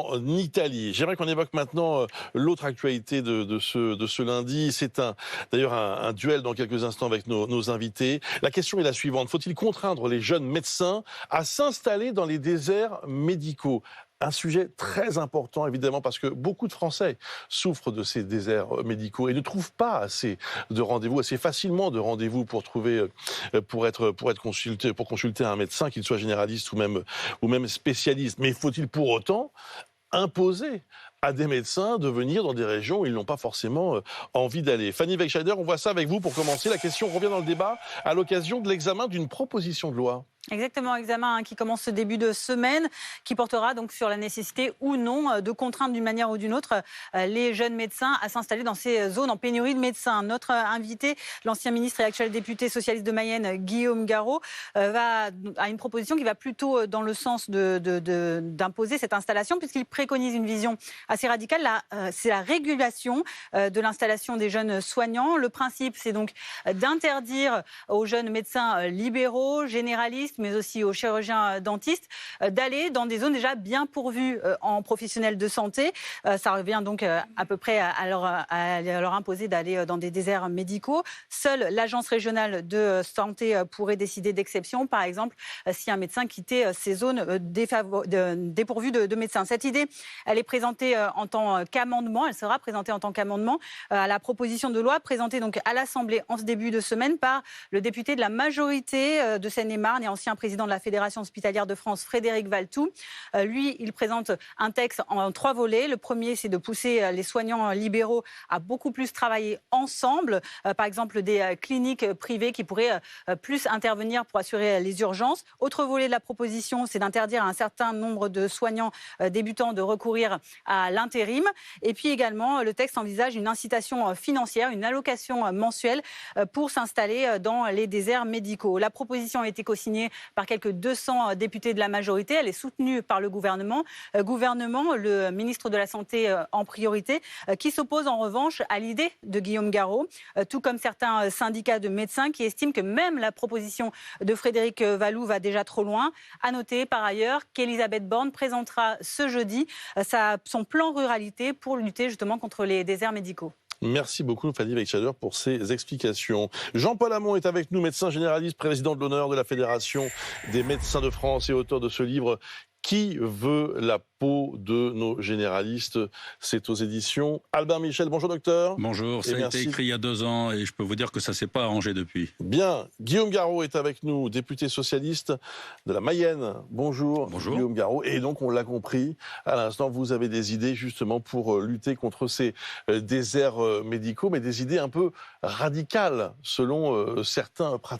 En Italie. J'aimerais qu'on évoque maintenant l'autre actualité de ce lundi. C'est d'ailleurs un duel dans quelques instants avec nos invités. La question est la suivante. Faut-il contraindre les jeunes médecins à s'installer dans les déserts médicaux ? Un sujet très important, évidemment, parce que beaucoup de Français souffrent de ces déserts médicaux et ne trouvent pas assez de rendez-vous, assez facilement de rendez-vous pour consulter un médecin, qu'il soit généraliste ou même spécialiste. Mais faut-il pour autant imposer à des médecins de venir dans des régions où ils n'ont pas forcément envie d'aller? Fanny Wegscheider, on voit ça avec vous pour commencer. La question revient dans le débat à l'occasion de l'examen d'une proposition de loi. Exactement, examen qui commence ce début de semaine, qui portera donc sur la nécessité ou non de contraindre d'une manière ou d'une autre les jeunes médecins à s'installer dans ces zones en pénurie de médecins. Notre invité, l'ancien ministre et actuel député socialiste de Mayenne, Guillaume Garot, a une proposition qui va plutôt dans le sens d'imposer cette installation, puisqu'il préconise une vision assez radicale. C'est la régulation de l'installation des jeunes soignants. Le principe, c'est donc d'interdire aux jeunes médecins libéraux, généralistes, mais aussi aux chirurgiens dentistes, d'aller dans des zones déjà bien pourvues en professionnels de santé. Ça revient donc à peu près à leur imposer d'aller dans des déserts médicaux. Seule l'agence régionale de santé pourrait décider d'exception, par exemple, si un médecin quittait ces zones dépourvues de médecins. Cette idée, elle est présentée en tant qu'amendement, elle sera présentée en tant qu'amendement à la proposition de loi présentée donc à l'Assemblée en ce début de semaine par le député de la majorité de Seine-et-Marne et ancien président de la Fédération hospitalière de France, Frédéric Valletoux. Lui, il présente un texte en 3 volets. Le premier, c'est de pousser les soignants libéraux à beaucoup plus travailler ensemble. Par exemple, des cliniques privées qui pourraient plus intervenir pour assurer les urgences. Autre volet de la proposition, c'est d'interdire à un certain nombre de soignants débutants de recourir à l'intérim. Et puis également, le texte envisage une incitation financière, une allocation mensuelle pour s'installer dans les déserts médicaux. La proposition a été co-signée par quelques 200 députés de la majorité. Elle est soutenue par le gouvernement. Le ministre de la Santé en priorité, qui s'oppose en revanche à l'idée de Guillaume Garot, tout comme certains syndicats de médecins qui estiment que même la proposition de Frédéric Valletoux va déjà trop loin. À noter par ailleurs qu'Elisabeth Borne présentera ce jeudi son plan ruralité pour lutter justement contre les déserts médicaux. Merci beaucoup, Fanny Wegscheider, pour ces explications. Jean-Paul Hamon est avec nous, médecin généraliste, président de l'honneur de la Fédération des médecins de France et auteur de ce livre « Qui veut la peau de nos généralistes ?» C'est aux éditions Albin Michel. Bonjour docteur. Bonjour, ça a été écrit il y a 2 ans et je peux vous dire que ça ne s'est pas arrangé depuis. Bien, Guillaume Garot est avec nous, député socialiste de la Mayenne. Bonjour, Bonjour. Guillaume Garot. Et donc on l'a compris, à l'instant vous avez des idées justement pour lutter contre ces déserts médicaux, mais des idées un peu radicales selon certains praticiens.